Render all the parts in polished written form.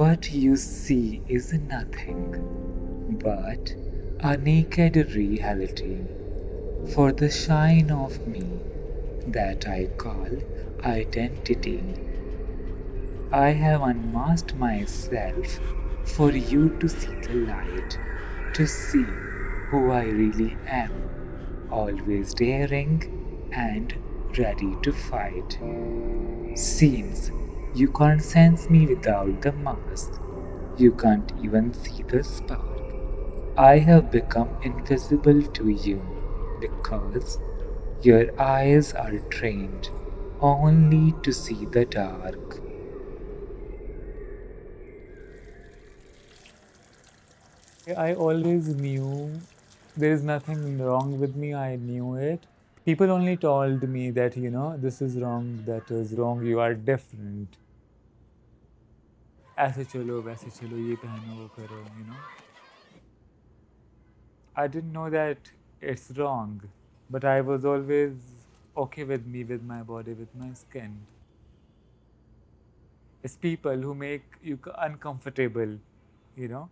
What you see is nothing but a naked reality. For the shine of me that I call identity, I have unmasked myself for you to see the light, to see who I really am, always daring and ready to fight. Seems you can't sense me without the mask. You can't even see the spark. I have become invisible to you because your eyes are trained only to see the dark. I always knew there is nothing wrong with me. I knew it. People only told me that, this is wrong, that is wrong, you are different. ऐसे चलो वैसे चलो ये पहनो वो करो I didn't know that it's wrong, but I was always okay with me, with my body, with my skin. It's people who make you uncomfortable, you know.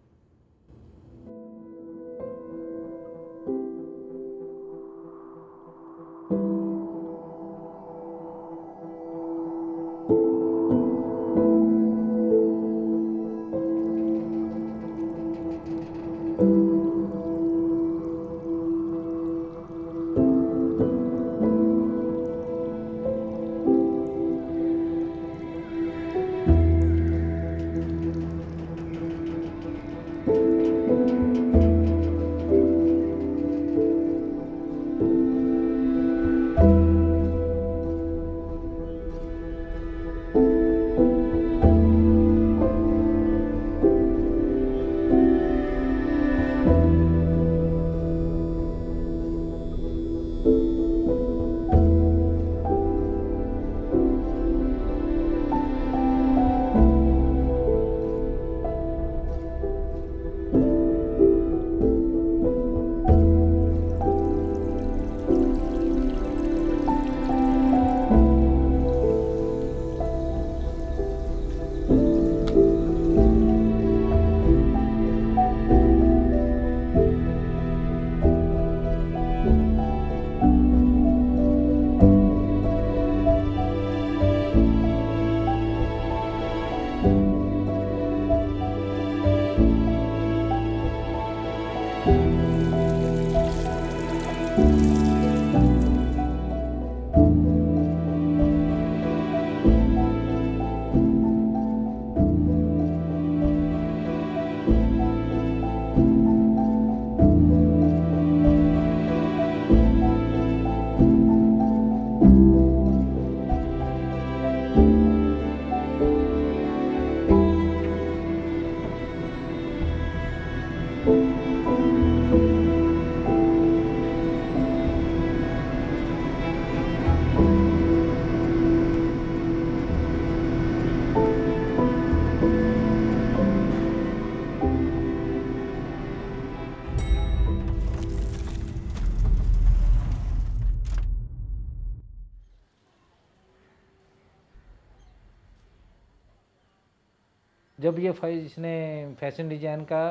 जब ये इसने फैशन डिज़ाइन का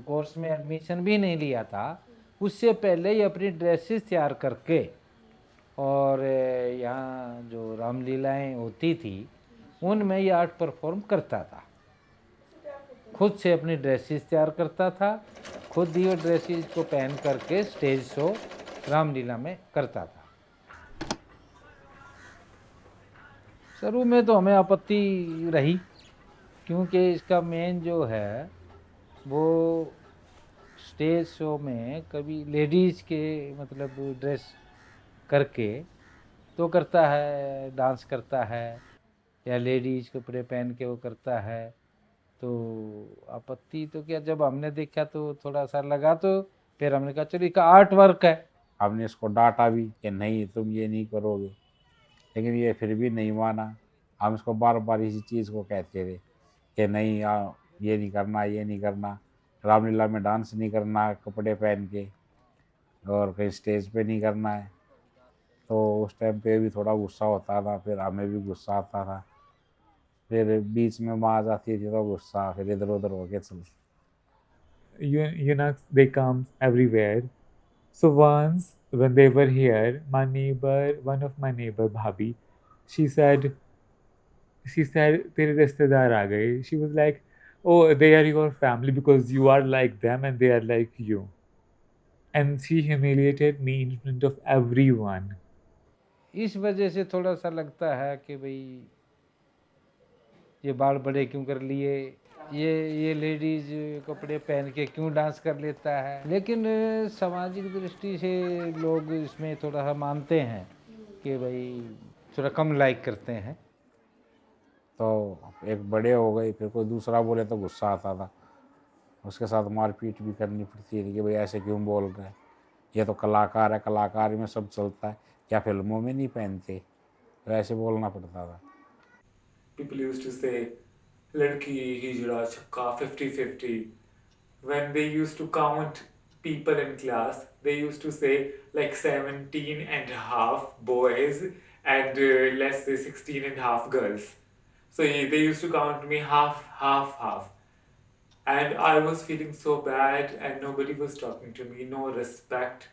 कोर्स में एडमिशन भी नहीं लिया था, उससे पहले ये अपनी ड्रेसेस तैयार करके और यहाँ जो रामलीलाएँ होती थी उनमें ये आर्ट परफॉर्म करता था। खुद से अपनी ड्रेसेस तैयार करता था, खुद ही वो ड्रेसेस को पहन करके स्टेज शो रामलीला में करता था। शुरू में तो हमें आपत्ति रही, क्योंकि इसका मेन जो है वो स्टेज शो में कभी लेडीज़ के मतलब ड्रेस करके तो करता है, डांस करता है या लेडीज़ कपड़े पहन के वो करता है। तो आपत्ति तो क्या, जब हमने देखा तो थोड़ा सा लगा, तो फिर हमने कहा चलो इसका आर्ट वर्क है। हमने इसको डांटा भी कि नहीं तुम ये नहीं करोगे, लेकिन ये फिर भी नहीं माना। हम इसको बार बार इसी चीज़ को कहते थे कि नहीं ये नहीं करना, ये नहीं करना, रामलीला में डांस नहीं करना कपड़े पहन के, और कहीं स्टेज पे नहीं करना है। तो उस टाइम पे भी थोड़ा गुस्सा होता था, फिर हमें भी गुस्सा आता था। फिर बीच में माँ जाती थी तो गुस्सा, फिर इधर उधर होके चल। They come everywhere. So once when they were here, one of my neighbor, Bhabhi, she said, तेरे रिश्तेदार आ गए. She was like, oh, they are your family because you are like them and they are like you. And she humiliated me in front of everyone. इस वजह से थोड़ा सा लगता है कि भाई ये बाल बड़े क्यों कर लिए, ये लेडीज कपड़े पहन के क्यों डांस कर लेता है। लेकिन सामाजिक दृष्टि से लोग इसमें थोड़ा सा मानते हैं कि भाई थोड़ा कम लाइक करते हैं। तो एक बड़े हो गए, फिर कोई दूसरा बोले तो गुस्सा आता था, उसके साथ मारपीट भी करनी पड़ती थी कि भाई ऐसे क्यों बोल रहे हैं, ये तो कलाकार है, कलाकार में सब चलता है, क्या फिल्मों में नहीं पहनते, तो ऐसे बोलना पड़ता था। People used to say, ladki hijra chakka 50-50. When they used to count people in class, they used to say like 17 and a half boys and let's say 16 and a half girls. So they used to count me half, half, half. And I was feeling so bad and nobody was talking to me, no respect.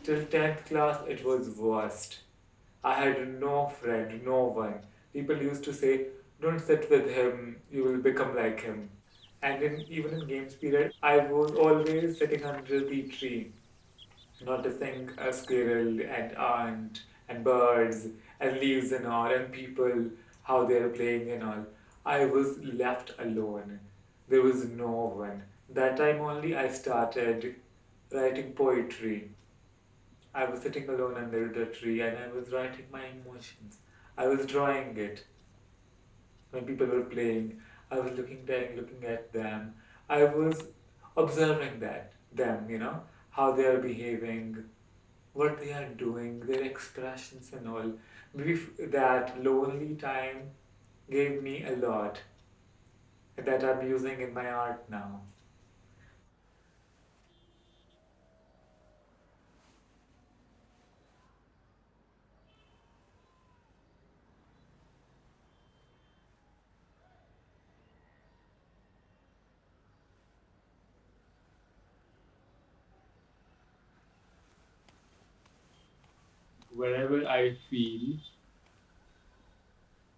Till 10th class, it was worst. I had no friend, no one. People used to say, don't sit with him, you will become like him. And even in games period, I was always sitting under the tree, noticing a squirrel and ant and birds and leaves and all, and people, how they're playing and all. I was left alone. There was no one. That time only I started writing poetry. I was sitting alone under the tree and I was writing my emotions. I was drawing it. When people were playing, I was looking at them. I was observing them, how they are behaving, what they are doing, their expressions and all. Maybe that lonely time gave me a lot that I'm using in my art now. Wherever I feel,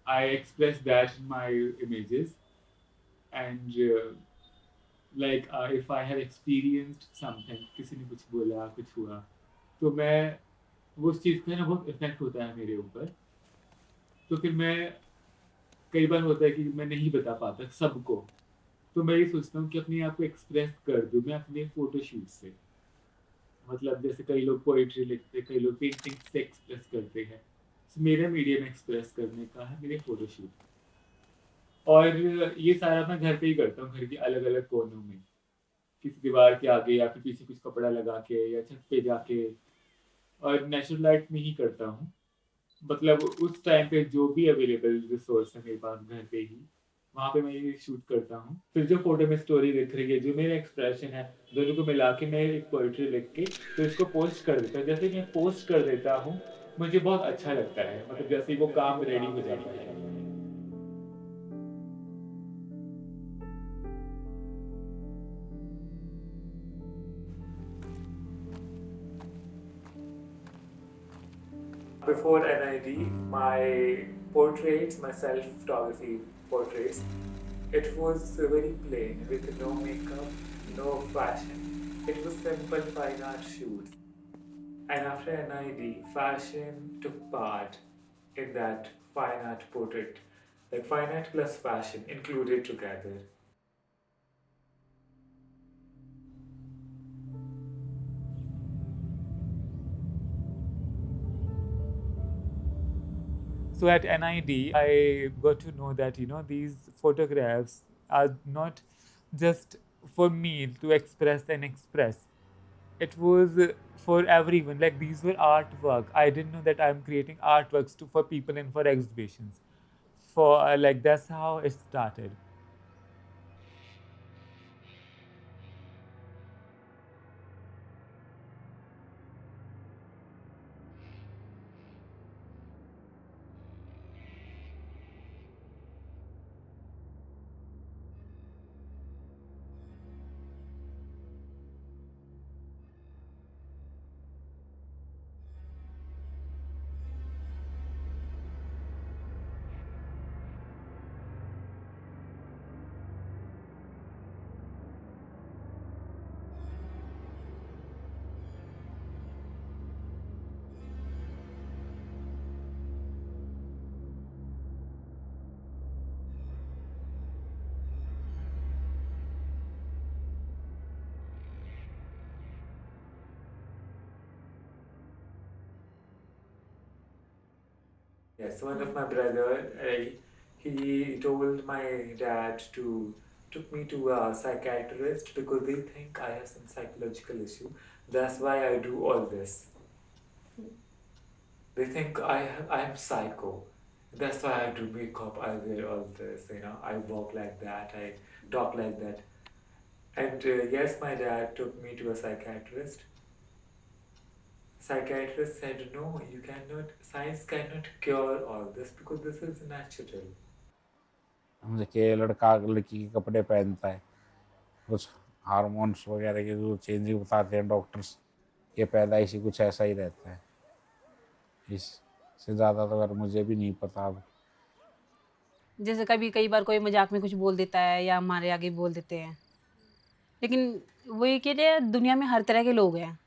I express that in my images. And if I have experienced something, किसी ने कुछ बोला, कुछ हुआ, तो मैं वो उस चीज़ का ना बहुत इफेक्ट होता है मेरे ऊपर। तो फिर मैं कई बार होता है कि मैं नहीं बता पाता सबको, तो मैं ये सोचता हूँ कि अपने आप को एक्सप्रेस कर दूँ मैं अपने फोटोशूट से। मतलब जैसे कई लोग पोइट्री लिखते हैं, कई लोग पेंटिंग से एक्सप्रेस करते हैं, तो मेरा मीडियम एक्सप्रेस करने का है मेरे फोटोशूट। और ये सारा मैं घर पे ही करता हूँ, घर के अलग अलग कोनों में, किसी दीवार के आगे या फिर पीछे कुछ कपड़ा लगा के या छत पे जाके, और नेचुरल लाइट में ही करता हूँ। मतलब उस टाइम पे जो भी अवेलेबल रिसोर्स है मेरे पास घर पे ही, वहाँ पे मैं ये शूट करता हूँ। फिर जो फोटो में स्टोरी दिख रही है, जो मेरा एक्सप्रेशन है, दोनों को मिला के मैं एक पोइट्री लिख के तो इसको पोस्ट कर देता हूँ। जैसे मैं पोस्ट कर देता हूँ, मुझे बहुत अच्छा लगता है, मतलब जैसे ही वो काम रेडी हो जाता है। Before NID, my portraits, my self-photography portraits, it was very plain with no makeup, no fashion. It was simple fine art shoots. And after NID, fashion took part in that fine art portrait. Like fine art plus fashion included together. So at NID, I got to know that these photographs are not just for me to express and express. It was for everyone. Like these were artwork. I didn't know that I'm creating artworks for people and for exhibitions. For like that's how it started. Yes, one of my brother, he told my dad to took me to a psychiatrist because they think I have some psychological issue. That's why I do all this. They think I am psycho. That's why I do makeup. I wear all this. I walk like that. I talk like that. And yes, my dad took me to a psychiatrist. Psychiatrist said, no, you cannot. Science cannot cure all this because this is natural. हमसे कि लड़का लड़की के कपड़े पहनता है, कुछ hormones वगैरह के जो चेंजिंग बताते हैं डॉक्टर्स, ये पैदाइशी कुछ ऐसा ही रहता है। इससे ज़्यादा तो अगर मुझे भी नहीं पता अब। जैसे कभी कई बार कोई मजाक में कुछ बोल देता है या हमारे आगे बोल देते हैं, लेकिन वही के लिए दुनिया में हर तरह के लोग हैं,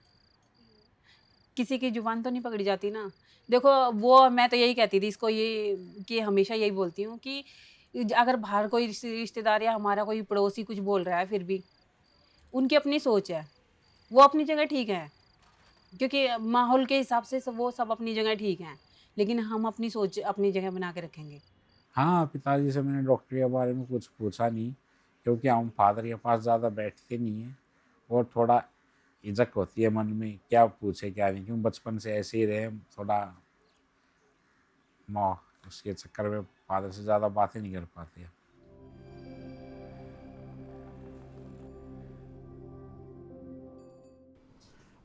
किसी की जुबान तो नहीं पकड़ी जाती ना। देखो वो मैं तो यही कहती थी इसको, ये कि हमेशा यही बोलती हूँ कि अगर बाहर कोई रिश्तेदार या हमारा कोई पड़ोसी कुछ बोल रहा है, फिर भी उनकी अपनी सोच है, वो अपनी जगह ठीक है, क्योंकि माहौल के हिसाब से वो सब अपनी जगह ठीक हैं, लेकिन हम अपनी सोच अपनी जगह बना के रखेंगे। हाँ, पिताजी से मैंने डॉक्टर के बारे में कुछ पूछा नहीं, क्योंकि हम फादर के पास ज़्यादा बैठते नहीं हैं और थोड़ा हिचक होती है मन में, क्या पूछे क्या नहीं, क्यों बचपन से ऐसे ही रहे, थोड़ा मौ उसके चक्कर में फादर से ज़्यादा बातें नहीं कर पाते।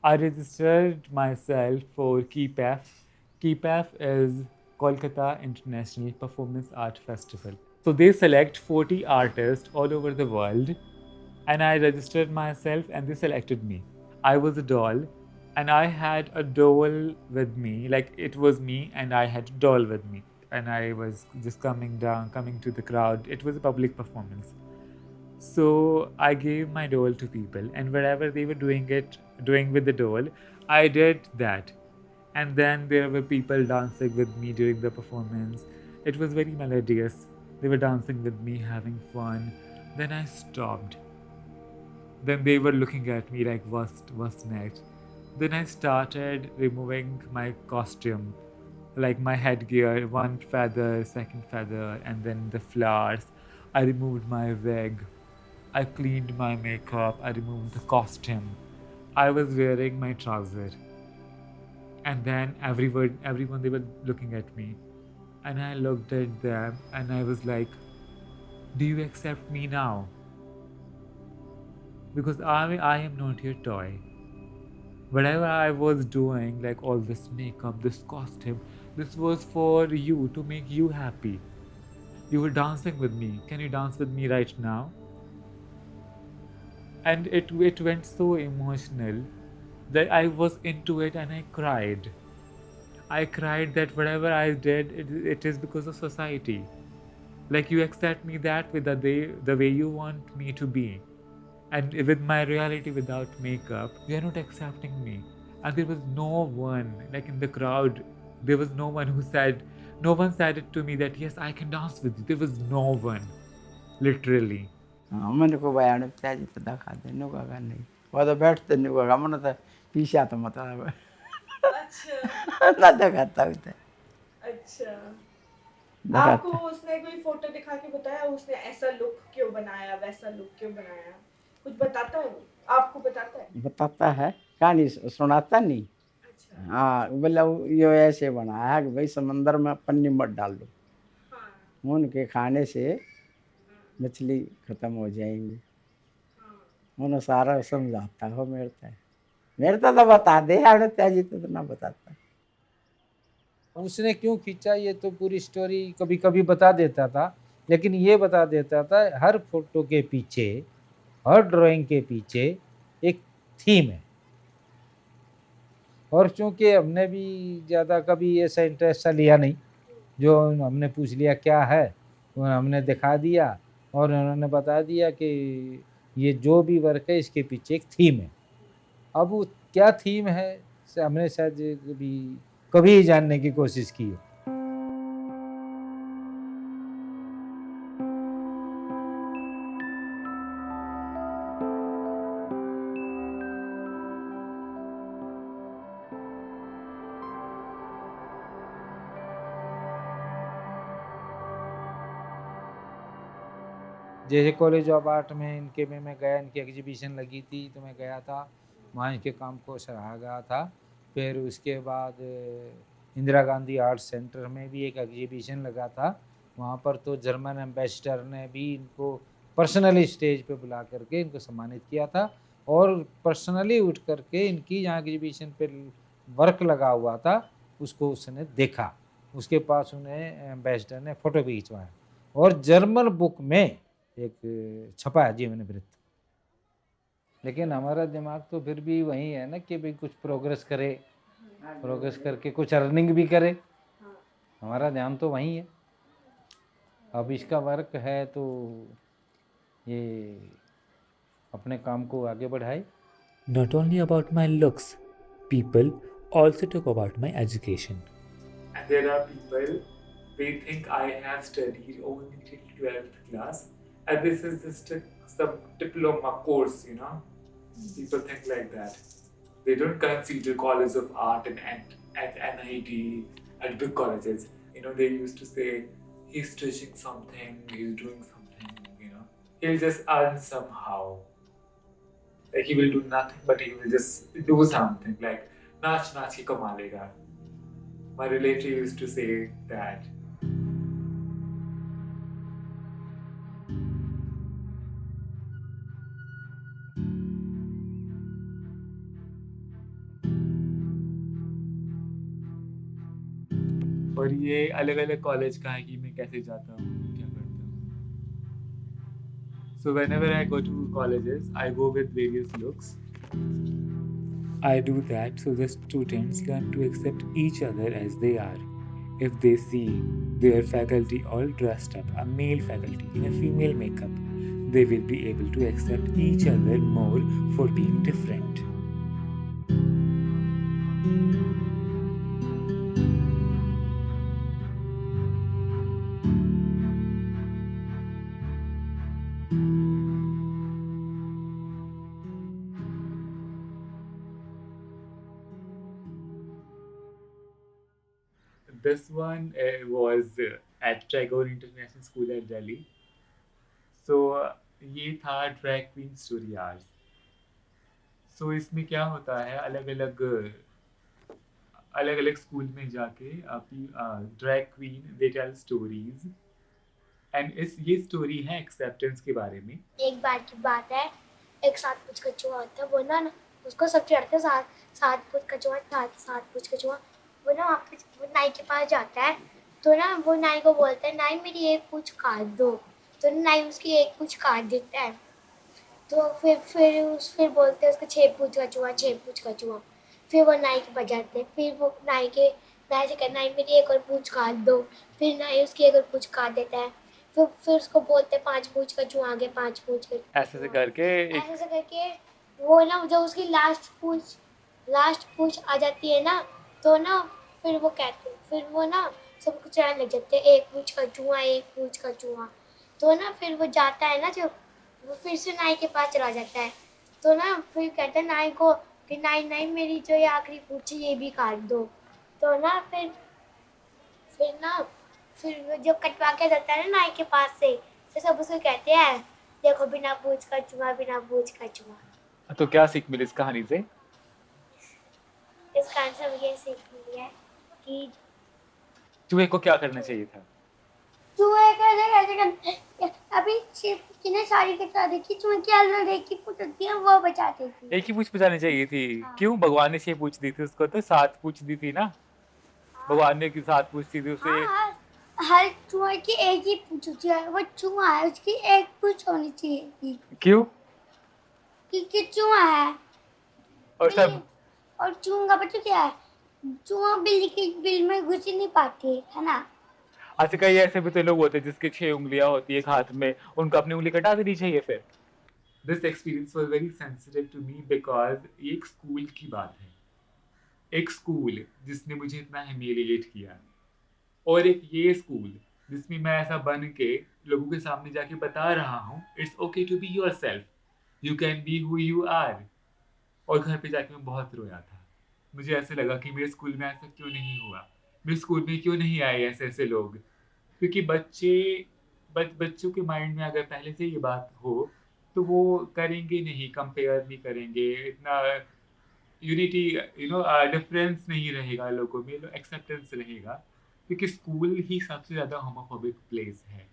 I registered myself for KPAF. KPAF is Kolkata International Performance Art Festival. So they select 40 artists all over the world, and I registered myself and they selected me. I was a doll, and I had a doll with me, like it was me and I had a doll with me, and I was just coming to the crowd. It was a public performance. So I gave my doll to people, and wherever they were doing with the doll, I did that. And then there were people dancing with me during the performance. It was very melodious. They were dancing with me, having fun. Then I stopped. Then they were looking at me like, what's next? Then I started removing my costume, like my headgear, one feather, second feather, and then the flowers. I removed my wig. I cleaned my makeup. I removed the costume. I was wearing my trouser. And then everyone, they were looking at me. And I looked at them and I was like, do you accept me now? Because I am not your toy. Whatever I was doing, like all this makeup, this costume, this was for you, to make you happy. You were dancing with me. Can you dance with me right now? And it went so emotional that I was into it and I cried. I cried that whatever I did, it is because of society. Like you accept me that with the way you want me to be. And with my reality without makeup, you are not accepting me. and there was no one, like in the crowd, there was no one who said, no one said it to me that yes, I can dance with you. There was no one, literally. हाँ मैंने को बयान त्याजी तो दिखा दे नु का नहीं वो तो बैठते नु का मन तो पीछे तो मतलब अच्छा ना दिखाता होता अच्छा दिखाता आपको उसने कोई फोटो दिखा के बताया उसने ऐसा लुक क्यों बनाया वैसा लुक क्यों बनाया कुछ बताता है वो आपको बताता है बताता है कहानी सुनाता नहीं अच्छा हाँ बोला ये ऐसे बनाया है कि भाई समंदर में पन्नी मत डाल दो हाँ उनके खाने से मछली खत्म हो जाएंगी हाँ उन्हें सारा समझाता हो मेरे तो बता दे यार त्याजी तो ना बताता उसने क्यों खींचा ये तो पूरी स्टोरी कभी कभी बता देता था, लेकिन ये बता देता था हर फोटो के पीछे, हर ड्राइंग के पीछे एक थीम है। और चूंकि हमने भी ज़्यादा कभी ऐसा इंटरेस्ट लिया नहीं, जो हमने पूछ लिया क्या है तो हमने दिखा दिया और उन्होंने बता दिया कि ये जो भी वर्क है इसके पीछे एक थीम है। अब वो क्या थीम है हमने शायद कभी जानने की कोशिश की है। जैसे कॉलेज ऑफ आर्ट में इनके में मैं गया, इनकी एग्जीबिशन लगी थी तो मैं गया था, वहाँ इनके काम को सराहा गया था। फिर उसके बाद इंदिरा गांधी आर्ट सेंटर में भी एक एग्जीबिशन लगा था, वहाँ पर तो जर्मन एम्बेसडर ने भी इनको पर्सनली स्टेज पे बुला करके इनको सम्मानित किया था और पर्सनली उठ करके इनकी जहाँ एग्जीबिशन पे वर्क लगा हुआ था उसको उसने देखा, उसके पास उन्हें एम्बेसडर ने फ़ोटो भी खिंचवाया और जर्मन बुक में एक छपा है जीवन वृत्त। लेकिन हमारा दिमाग तो फिर भी वही है ना कि भाई कुछ प्रोग्रेस करे, प्रोग्रेस करके कुछ अर्निंग भी करे, हमारा ध्यान तो वही है। अब इसका वर्क है तो ये अपने काम को आगे बढ़ाए। Not only about my looks, people also talk about my education. And there are people, they think I have studied only till 12th class, and this is just some diploma course, you know. People think like that. They don't consider College of Art and at NIT, at big colleges. You know, they used to say, he's teaching something, he's doing something, you know. He'll just earn somehow. Like he will do nothing, but he will just do something. Like, नाच नाच के कमा लेगा. My relative used to say that. और ये अलग अलग college का है कि मैं कैसे जाता हूँ, क्या करता हूँ. So whenever I go to colleges, I go with various looks. I do that so the students learn to accept each other as they are. If they see their faculty all dressed up, a male faculty in a female makeup, they will be able to accept each other more for being different. This one was at Tagore International School at Delhi. So ये था drag queen story hours. सो इसमें क्या होता है, अलग अलग school में जाके अपनी drag queen they tell stories and ये स्टोरी है एक्सेप्टेंस के बारे में. एक बार की बात है, एक सात पूछ कछुआ होता है, वो ना उसको सब चिढ़ते सात पूछ कछुआ वो ना वो नाई के पास जाता है तो ना वो नाई को बोलता है नाई मेरी एक पूछ काट दो, तो नाई उसकी एक पूछ काट देता है. तो फिर बोलते हैं उसको छः पूछ कछुआ. फिर वो नाई के बजाते हैं, फिर वो नाई से कहता नाई मेरी एक और पूछ काट दो, फिर नाई उसकी एक और पूछ काट देता है. फिर उसको बोलते हैं 5 पूछ कछुआ आगे 5 पूछ कछुआ. ऐसे करके वो ना जब उसकी लास्ट पूछ लास्ट पूछ आ जाती है ना, तो ना फिर वो ना सबको चिढ़ाने लग जाते हैं, एक पूछ का चूहा, एक पूछ का चूहा। तो ना फिर वो जाता है ना, जब वो फिर से नाई के पास चला जाता है, तो ना फिर कहता है नाई को कि नाई नाई मेरी जो ये आखिरी पूछ है ये भी काट दो। तो ना फिर वो जब कटवा के जाता है ना नाई के पास से, तो सब उसको कहते हैं देखो बिना पूछ का चूहा, बिना पूछ का चूहा। तो क्या सीख मिली इस कहानी से? इसका आंसर ये सीख मिली है कि चूहे को क्या करना चाहिए था? चूहे कैसे कैसे अभी शिप की ने सारी कटा देखी, चूहे की अलग एक ही पूछ होती है, वो बचाती थी। एक ही पूछ बचानी चाहिए थी। हाँ। क्यों? भगवान ने 6 पूछ दी थी उसको, तो 7 पूछ दी थी ना। भगवान ने 7 पूछ दी थी उसे। हाँ, हर चूहे की एक ही पूछ होती है, वो चूहा है उसकी एक पूछ होनी चाहिए थी, क्यों? क्योंकि चूहा है। और सब बिल्ली- और चूहा का पता क्या है, चूहा बिल्ली के बिल में घुस ही नहीं पाती है ना। अच्छा, कई ऐसे भी तो लोग होते हैं जिसके 6 उंगलियां होती है एक हाथ में, उनको अपनी उंगली कटा देनी चाहिए फिर। This experience was very sensitive to me because ये एक स्कूल की बात है। एक स्कूल जिसने मुझे इतना ह्यूमिलिएट किया, और एक ये स्कूल जिसमें मैं ऐसा बन के लोगों के सामने जाके बता रहा हूँ it's okay to be yourself, you can be who you are. और घर पे जाके मैं बहुत रोया था। मुझे ऐसे लगा कि मेरे स्कूल में ऐसा क्यों नहीं हुआ, मेरे स्कूल में क्यों नहीं आए ऐसे ऐसे लोग। क्योंकि बच्चों के माइंड में अगर पहले से ये बात हो तो वो करेंगे नहीं, कंपेयर नहीं करेंगे, इतना यूनिटी डिफरेंस नहीं रहेगा लोगों में, एक्सेप्टेंस रहेगा। क्योंकि स्कूल ही सबसे ज़्यादा होमोफोबिक प्लेस है।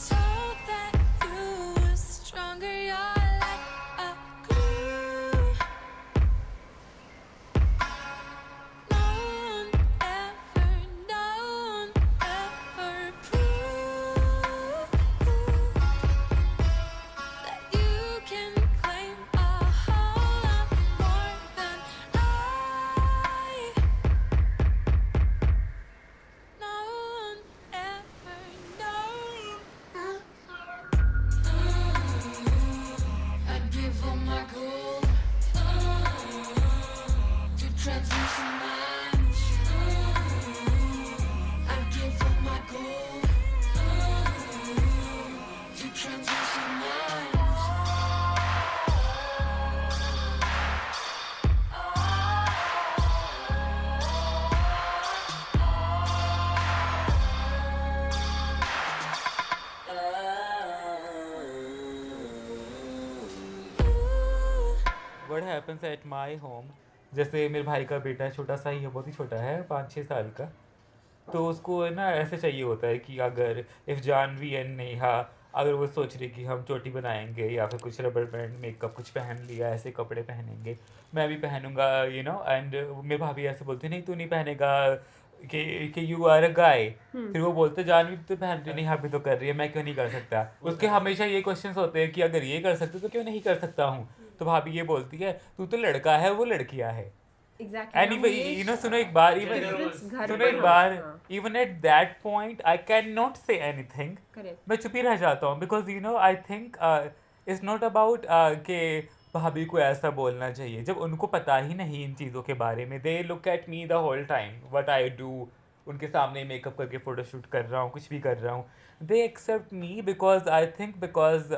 Told that you were stronger, you're like a glue. No one ever proved that you can claim a whole lot more than I. No one ever known. I'd give all my gold to translucent minds. I'd give all my gold to translucent minds. What happens at my home, जैसे मेरे भाई का बेटा छोटा सा ही है, बहुत ही छोटा है, 5-6 साल का। तो उसको है ना ऐसे चाहिए होता है कि अगर इफ़ जानवी एंड नेहा अगर वो सोच रही कि हम चोटी बनाएंगे या फिर कुछ रबर बैंड मेकअप कुछ पहन लिया, ऐसे कपड़े पहनेंगे, मैं भी पहनूंगा एंड मेरे भाभी ऐसे बोलती नहीं तू नहीं पहनेगा कि यू आर अ गाय। फिर वो बोलते जानवी तो पहन रही, नेहा भी तो कर रही है, मैं क्यों नहीं कर सकता। उसके हमेशा ये क्वेश्चंस होते हैं कि अगर ये कर सकते तो क्यों नहीं कर सकता हूँ। तो भाभी ये बोलती है तू तो लड़का है, वो लड़कियाँ है। एंड सुनो एक बार, even at that point I can not say anything. मैं चुप ही रह जाता हूँ because I think it's not about के भाभी को ऐसा बोलना चाहिए जब उनको पता ही नहीं इन चीज़ों के बारे में। They look at me the whole time what I do, उनके सामने मेकअप करके फोटोशूट कर रहा हूँ, कुछ भी कर रहा हूँ। They accept me because I think because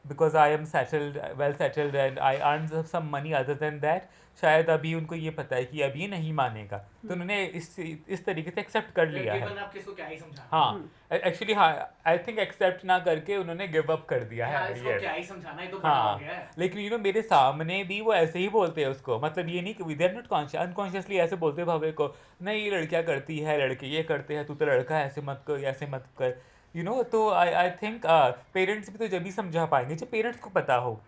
because I am settled well settled and I earn some money other than that, शायद अभी उनको ये पता है कि अब ये नहीं मानेगा, तो उन्होंने इस तरीके से एक्सेप्ट कर लिया है। केवल आप किसको क्या ही समझाना हाँ एक्चुअली हाँ, आई थिंक एक्सेप्ट ना करके उन्होंने गिव अप कर दिया यार, है। इसको Yes. क्या ही समझाना, ये तो बड़ा हो गया हाँ है। लेकिन मेरे सामने भी वो ऐसे ही बोलते हैं उसको, मतलब ये नहीं कि they are not conscious, unconsciously ऐसे बोलते हैं भव्य को, नहीं ये लड़कियां करती है, लड़के ये करते हैं, तू तो लड़का है, ऐसे मत कर, ऐसे मत कर, तो आई थिंक पेरेंट्स भी तो जब भी समझा पाएंगे जब पेरेंट्स को पता हो।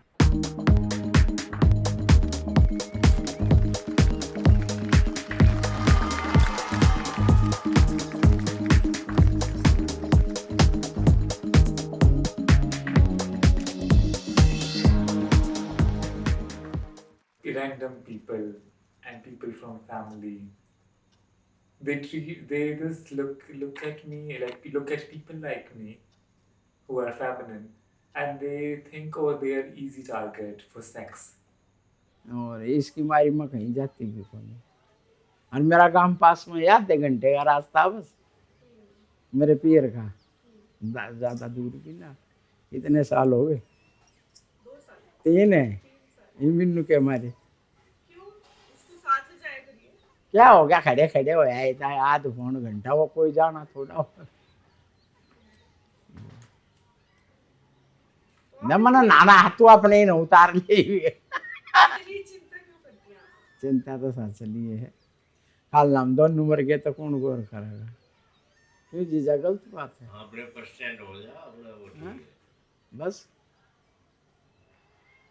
Random people and people from family, they just look at me, like look at people like me who are feminine, and they think, oh, they are easy target for sex. और इसकी मारी मैं कहीं जाती भी कौन, और मेरा काम पास में है, आधे घंटे का रास्ता बस मेरे पियर का, ज़्यादा दूर भी ना। इतने साल हो गए, 3 है ये मिन्नू के मारे। क्यों उसको साथ ले जाया करिए। क्या हो गया, खड़े खड़े हो जाए आध पौन घंटा, वो कोई जाना थोड़ा हो। न मना नाना हाथों अपने ही न उतार लिए हुए। इतनी चिंता क्यों करती हैं आप? चिंता तो सच लिए है, हाल नाम दोनों मर गए तो कौन गौर करेगा, क्यों जीजा गलत बात है। अपने पर स्टैंड हो जा, अपना वो ठीक हाँ? है। बस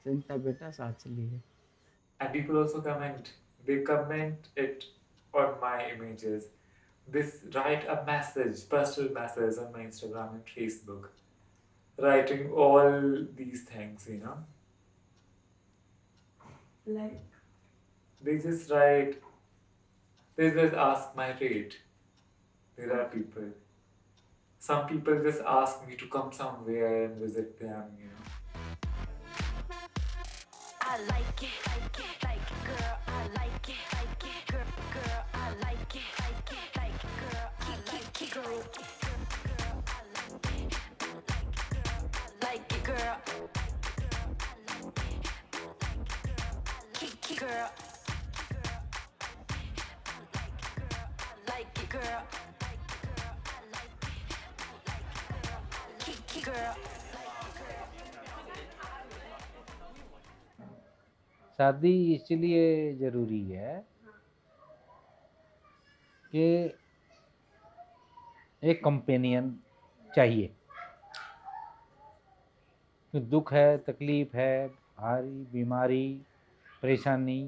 चिंता बेटा साथ लिए। And people also comment, they comment it on my images. This write a message, personal message on my Instagram and Facebook, writing all these things, Like They just write, they just ask my rate. There are people. Some people just ask me to come somewhere and visit them, I like it, girl. I like it, girl. I like it, girl. Keep, girl. I like it, girl. Keep, girl. Like it, girl. Keep, girl. शादी इसलिए ज़रूरी है कि एक companion चाहिए, कि दुख है, तकलीफ़ है, भारी बीमारी, परेशानी,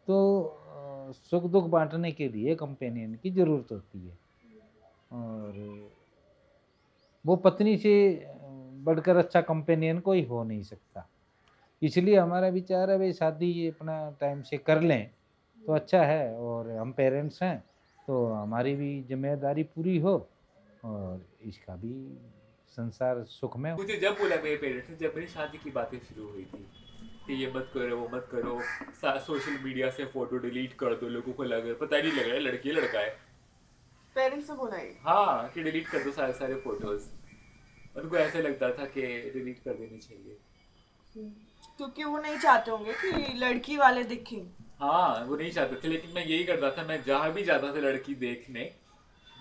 तो सुख दुख बांटने के लिए कंपेनियन की ज़रूरत होती है, और वो पत्नी से बढ़कर अच्छा कंपेनियन कोई हो नहीं सकता। इसलिए हमारा विचार है भाई शादी अपना टाइम से कर लें तो अच्छा है, और हम पेरेंट्स हैं तो हमारी भी जिम्मेदारी पूरी हो और इसका भी संसार सुख में हो। मुझे जब बोला मेरे पेरेंट्स ने, जब मेरी शादी की बातें शुरू हुई थी कि ये मत करो, वो मत करो, सोशल मीडिया से फोटो डिलीट कर दो, लोगों को पता ही नहीं लग रहा है लड़की लड़का है। पेरेंट्स ने बोला ये? हाँ, कि डिलीट कर दो सारे फोटोज। उनको ऐसे लगता था कि डिलीट कर देनी चाहिए, क्योंकि वो नहीं चाहते होंगे कि लड़की वाले दिखें। हाँ वो नहीं चाहते थे, लेकिन मैं यही करता था, मैं जहाँ भी जाता था लड़की देखने,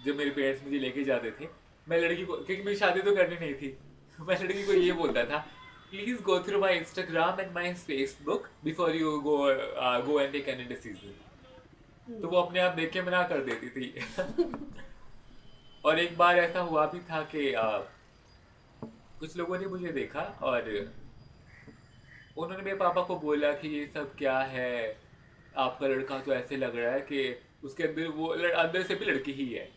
जब मेरे पेरेंट्स मुझे लेके जाते थे, मैं लड़की को, क्योंकि मेरी शादी तो करनी नहीं थी, मैं लड़की को ये बोलता था, please go through my Instagram and my Facebook before you go and take any decision. तो वो अपने आप देख के मना कर देती थी। और एक बार ऐसा हुआ भी था कि कुछ लोगों ने मुझे देखा और उन्होंने मेरे पापा को बोला कि ये सब क्या है, आपका लड़का तो ऐसे लग रहा है कि उसके अंदर वो अंदर से भी लड़की ही है।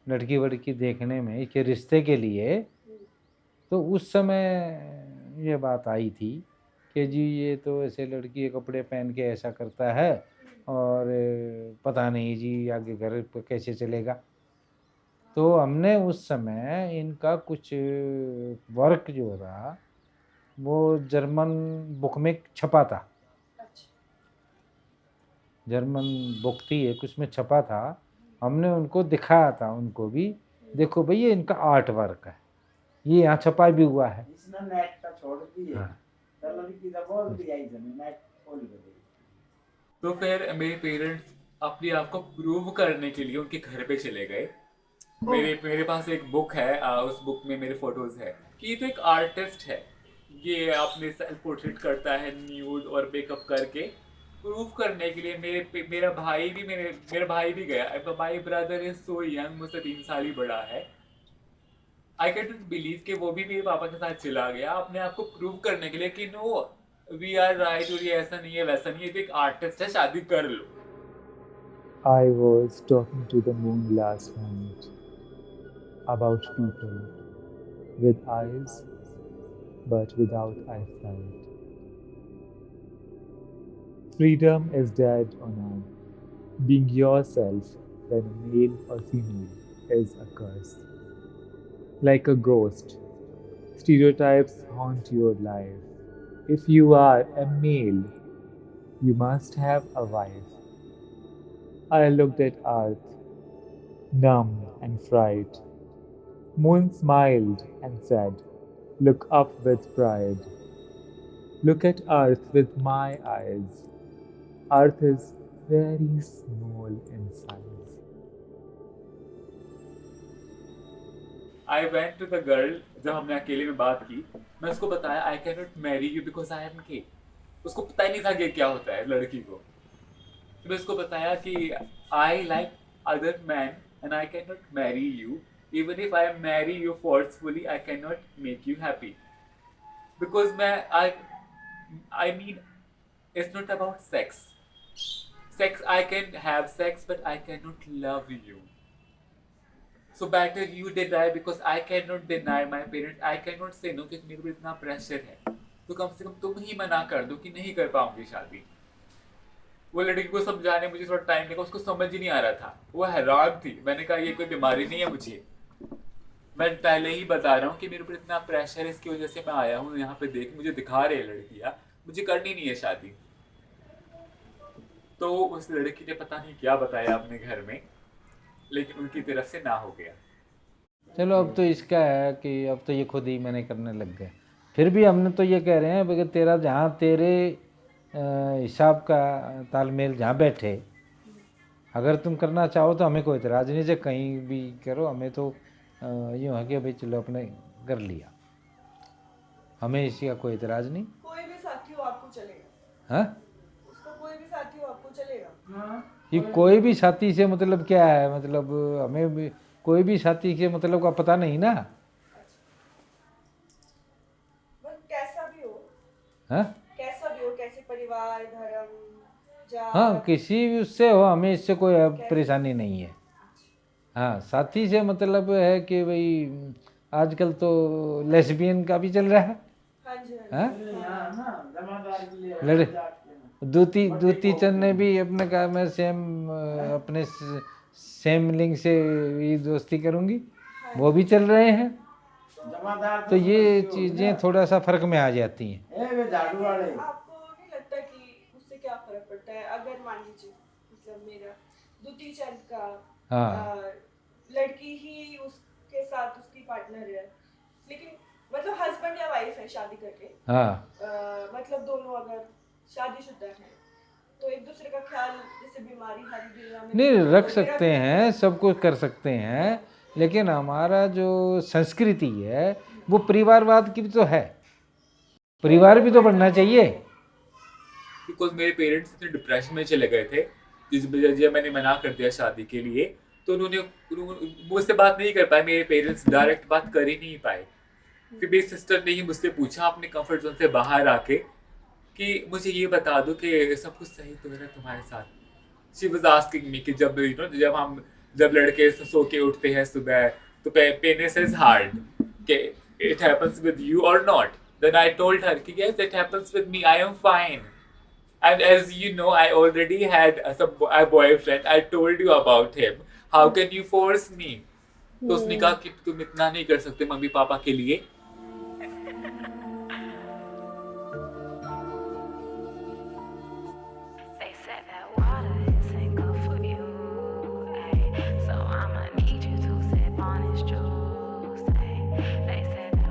लड़की वड़की देखने में इसके रिश्ते के लिए, तो उस समय ये बात आई थी कि जी ये तो ऐसे लड़की के कपड़े पहन के ऐसा करता है और पता नहीं जी आगे घर पर कैसे चलेगा। तो हमने उस समय इनका कुछ वर्क जो था वो जर्मन बुक में छपा था, जर्मन बुक थी एक, उसमें छपा था। हमने उनको दिखाया था, उनको भी देखो भैया इनका आर्ट वर्क है, ये यहाँ छपा भी हुआ है। इसने नेट का छोड़ दिए हाँ। तो लड़की तो बोल दिया इसने नेट खोल के। तो फिर मेरे पेरेंट्स अपने आप को प्रूव करने के लिए उनके घर पे चले गए। मेरे पास एक बुक है, उस बुक में मेरे फोटोज है कि ये तो एक आर्टिस्ट है, ये अपने सेल्फ पोर्ट्रेट करता है न्यूड और मेकअप करके। प्रूव करने के लिए मेरा भाई भी गया। My brother is so young, मुझसे 3 साल ही बड़ा है। आई कैन नॉट बिलीव कि वो भी मेरे पापा के साथ चला गया अपने आप को प्रूव करने के लिए कि नो वी आर राइट, और ये ऐसा नहीं है वैसा नहीं है, तो एक आर्टिस्ट है, शादी कर लो। I was talking to the moon last night about people with eyes but without eyesight. Freedom is dead on earth. Being yourself, whether male or female, is a curse. Like a ghost, stereotypes haunt your life. If you are a male, you must have a wife. I looked at Earth, numb and fright. Moon smiled and said, "Look up with pride. Look at Earth with my eyes. Earth is very small in size." I went to the girl, जब हमने अकेले में बात की, मैं उसको बताया I cannot marry you because I am gay. उसको पता ही नहीं था कि क्या होता है लड़की को। तो मैं उसको बताया कि I like other men and I cannot marry you. Even if I marry you forcefully, I cannot make you happy. Because I mean, it's not about sex. Sex, I can have sex, but I cannot love you. So better you deny, because I cannot deny my parents. I cannot say no क्योंकि मेरे को इतना pressure है। तो कम से कम तुम ही मना कर दो कि नहीं कर पाऊंगी शादी। वो लड़की को समझाने मुझे थोड़ा टाइम लगा, उसको समझ ही नहीं आ रहा था, वो हैरान थी। मैंने कहा ये कोई बीमारी नहीं है मुझे, मैं पहले ही बता रहा हूँ कि मेरे ऊपर इतना प्रेशर है, इसकी वजह से मैं आया हूँ यहाँ पे। देख मुझे दिखा रहे लड़कियाँ, मुझे करनी नहीं है शादी। तो उस लड़की ने पता नहीं क्या बताया अपने घर में, लेकिन उनकी तरफ से ना हो गया। चलो अब तो इसका है कि अब तो ये खुद ही मैंने करने लग गए। फिर भी हमने तो ये कह रहे हैं कि तेरा जहाँ तेरे हिसाब का तालमेल जहाँ बैठे, अगर तुम करना चाहो तो हमें कोई इतराज़ नहीं, जब कहीं भी करो। हमें तो यूँ है कि भाई चलो अपने कर लिया, हमें इसका कोई इतराज़ नहीं। कोई भी साथी हो आपको चलेगा? हाँ, उसका कोई भी साथी हो आपको चलेगा? ये कोई भी साथी से मतलब क्या है, मतलब हमें भी कोई भी साथी के मतलब का पता नहीं ना। कैसा भी हो, हाँ कैसा भी हो, कैसे परिवार, धर्म, जात, हाँ, किसी भी उससे हो, हमें इससे कोई परेशानी नहीं है। हाँ, साथी से मतलब है कि भाई आजकल तो लेस्बियन का भी चल रहा है। हाँ जी, हाँ, जमादार के लिए लड़े दूती चंद ने भी अपने कहा मैं अपने सेम लिंग से ही दोस्ती करूंगी, वो भी चल रहे हैं। जमादार तो ये चीज़ें थोड़ा सा फर्क में आ जाती हैं। वे झाड़ू वाले आपको नहीं लगता कि उससे क्या फर्क पड़ता है? अगर मान लीजिए मतलब मेरा दूती चंद का हाँ, लड़की ही उसके साथ उसकी पार्टनर है, लेकिन मतलब हस्बैंड या वाइफ है शादी करके, हाँ, मतलब दोनों अगर शादीशुदा है तो एक दूसरे का ख्याल, जैसे बीमारी हरी दुनिया में नहीं रख सकते हैं, सब कुछ कर सकते हैं, लेकिन हमारा जो संस्कृति है वो परिवारवाद की भी तो है, परिवार भी तो बढ़ना चाहिए। बिकॉज मेरे पेरेंट्स इतने डिप्रेशन में चले गए थे, जब मैंने मना कर दिया शादी के लिए, तो उन्होंने मुझसे बात नहीं कर पाए। मेरे पेरेंट्स डायरेक्ट बात कर ही नहीं पाए। फिर मेरी सिस्टर ने ही मुझसे पूछा अपने कंफर्ट जोन से बाहर आके कि मुझे ये बता दो कि सब कुछ सही तो है तुम्हारे साथ। शी वाज आस्किंग मी कि जब लड़के सो के उठते हैं सुबह तो पेनिस इज हार्ड, कि इट हैपेंस विद यू और not. Then I told her कि yes it happens with me, I am fine. And as you know, I already had a boyfriend. I told you about him. How can you force me? तो उसने कहा कि तुम इतना नहीं कर सकते मम्मी पापा के लिए। They said that water isn't good for you, ay. So I'ma need you to sip on this juice, ay. They said that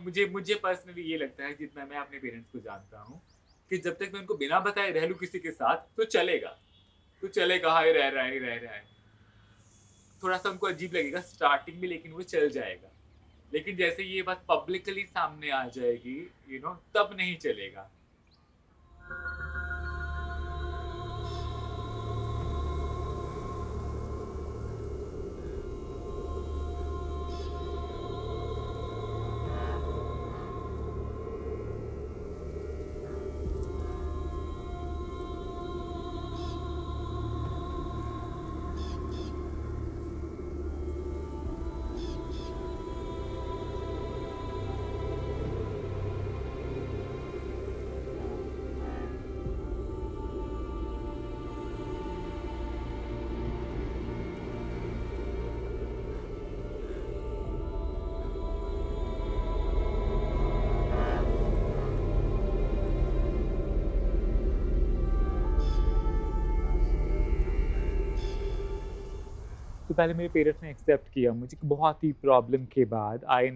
मुझे मुझे पर्सनली ये लगता है, जितना मैं अपने पेरेंट्स को जानता हूँ, कि जब तक मैं उनको बिना बताए रह लूँ किसी के साथ तो चलेगा, हाय रह रहा है। थोड़ा सा उनको अजीब लगेगा स्टार्टिंग में, लेकिन वो चल जाएगा। लेकिन जैसे ये बात पब्लिकली सामने आ जाएगी, तब नहीं चलेगा। तो पहले मेरे पेरेंट्स ने एक्सेप्ट किया मुझे, बहुत ही प्रॉब्लम के बाद। आई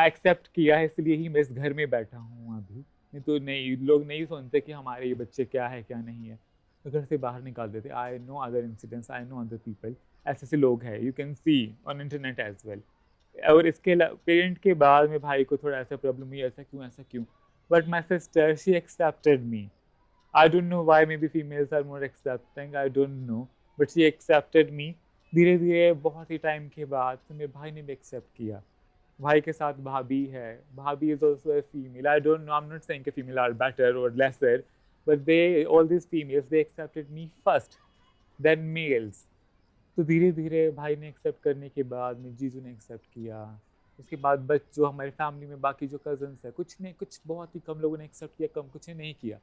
एक्सेप्ट किया है, इसलिए ही मैं इस घर में बैठा हूँ अभी। नहीं तो नहीं, लोग नहीं सुनते कि हमारे ये बच्चे क्या है क्या नहीं है, तो घर से बाहर निकाल देते। I know other incidents, I know other people, ऐसे ऐसे लोग हैं, you can see on internet as well. और इसके पेरेंट के बाद में भाई को थोड़ा ऐसा प्रॉब्लम हुई, ऐसा क्यों, but my sister she accepted me. I don't know why, maybe females are more accepting, I don't know, but she accepted me. धीरे धीरे बहुत ही टाइम के बाद तो मेरे भाई ने भी एक्सेप्ट किया। भाई के साथ भाभी है, bhabhi is also a female. I don't know, I am not saying कि फीमेल आर बेटर और lesser, but they all this females they accepted me first, then males. तो धीरे धीरे भाई ने एक्सेप्ट करने के बाद में जीजू ने एक्सेप्ट किया। उसके बाद जो हमारे फैमिली में बाकी जो कजन्स है, कुछ बहुत ही कम लोगों ने एक्सेप्ट किया, कुछ ने नहीं किया।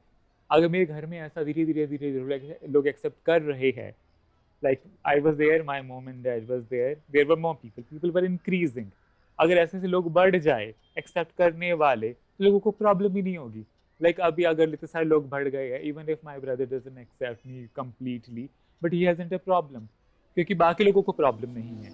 अगर मेरे घर में ऐसा धीरे धीरे लोग एक्सेप्ट कर रहे हैं, like I was there, my mom and dad was there were more people were increasing। अगर ऐसे से लोग बढ़ जाए एक्सेप्ट करने वाले, तो लोगों को प्रॉब्लम ही नहीं होगी। लाइक अभी अगर इतने सारे लोग बढ़ गए हैं, even if my brother doesn't accept me completely, but he hasn't a problem, क्योंकि बाकी लोगों को प्रॉब्लम नहीं है।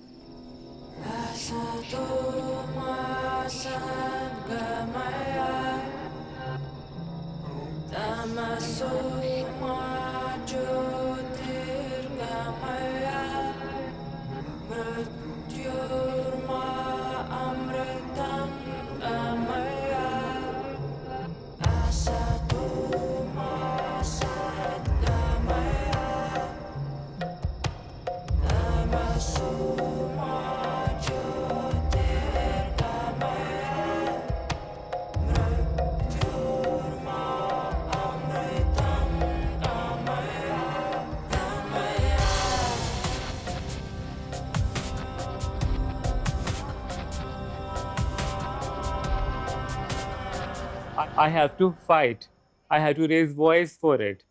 I have to fight, I have to raise voice for it।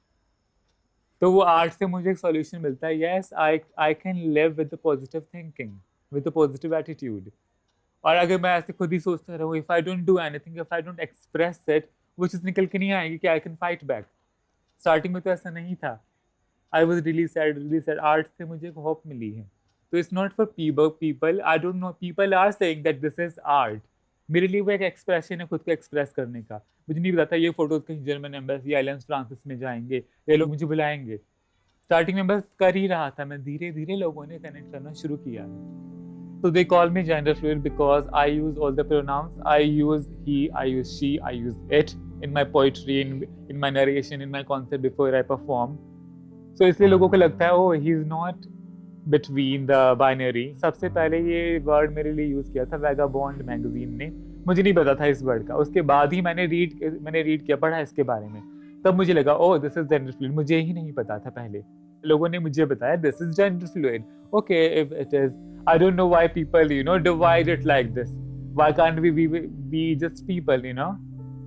तो वो आर्ट से मुझे एक सॉल्यूशन मिलता है। Yes, I can live with the positive thinking, with the positive attitude. और अगर मैं ऐसे खुद ही सोचता रहूँ, if I don't do anything, if I don't express it, वो चीज़ निकल के नहीं आएगी कि I can fight back. Starting में तो ऐसा नहीं था। I was really sad. Art से मुझे एक होप मिली है। तो it's not for people, I don't no, people are saying that this is art. मेरे लिए वो एक एक्सप्रेशन है, खुद को एक्सप्रेस करने का। मुझे नहीं पता था ये फोटोज कहीं जर्मन एम्बेसी आइलैंड्स फ्रांसिस में जाएंगे, ये लोग मुझे बुलाएंगे। स्टार्टिंग में बस कर ही रहा था मैं, धीरे धीरे लोगों ने कनेक्ट करना शुरू किया। So they call me gender fluid because I use all the pronouns. I use he, I use she, I use it in my poetry, in my narration, in my concept before I perform. So इसलिए लोगों को लगता है oh he is not between the binary। सबसे पहले ये word मेरे लिए यूज़ किया था वैगाबॉन्ड मैगजीन ने, मुझे नहीं पता था इस वर्ड का। उसके बाद ही मैंने रीड किया, पढ़ा इसके बारे में, तब मुझे लगा oh this is gender fluid. मुझे ही नहीं पता था पहले, लोगों ने मुझे बताया this is gender fluid. Okay, if it is, I don't know why people divide it like this. Why can't we be just people,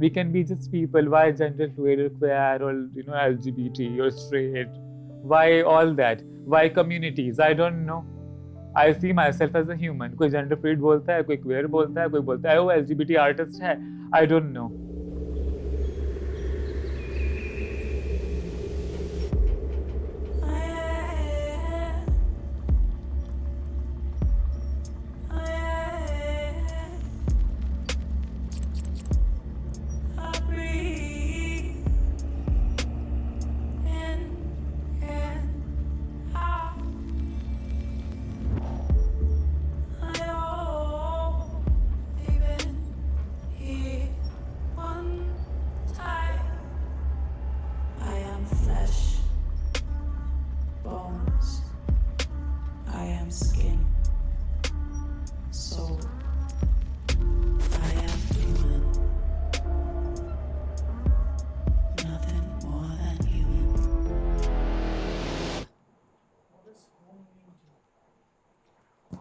we can be just people। why gender fluid or queer or LGBT or straight, why all that, why communities? I don't know, I see myself as a human। कोई gender fluid बोलता है, कोई queer बोलता है, कोई बोलता है वो LGBT artist है, I don't know।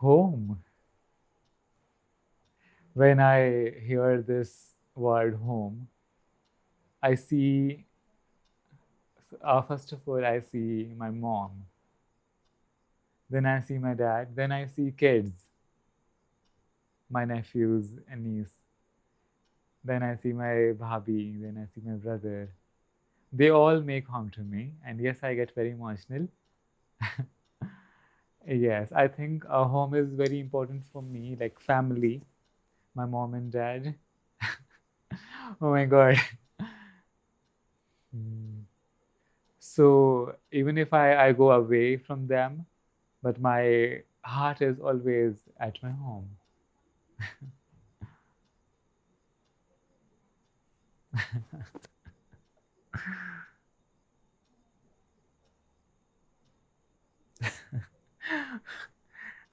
Home. When I hear this word home, I see, first of all, I see my mom. Then I see my dad. Then I see kids, my nephews and niece. Then I see my bhabhi. Then I see my brother. They all make home to me. And yes, I get very emotional. Yes, I think a home is very important for me, like family, my mom and dad. Oh my God. Hmm. So even if I go away from them, but my heart is always at my home.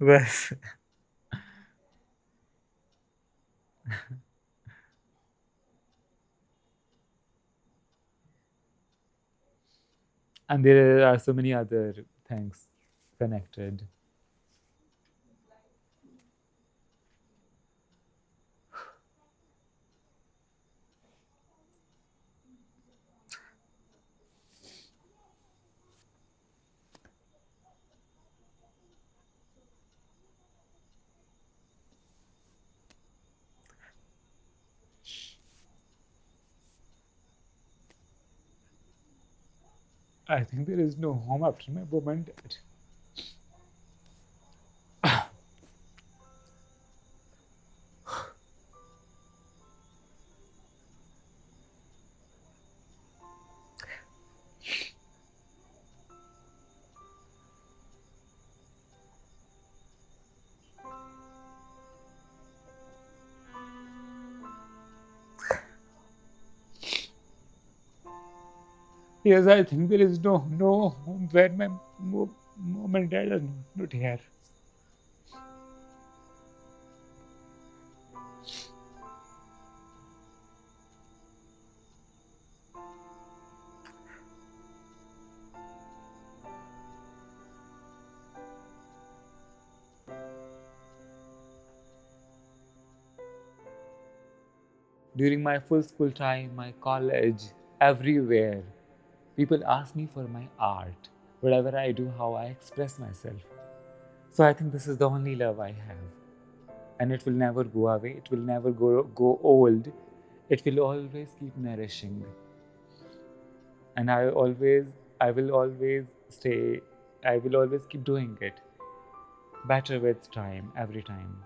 बस and there are so many other things connected. I think there is no home after my mom and dad. Yes, I think there is no home where my mom and dad are not here. During my full school time, my college, everywhere, people ask me for my art, whatever I do, how I express myself. So I think this is the only love I have. And it will never go away, it will never go old. It will always keep nourishing. And I will always stay, I will always keep doing it better with time, every time.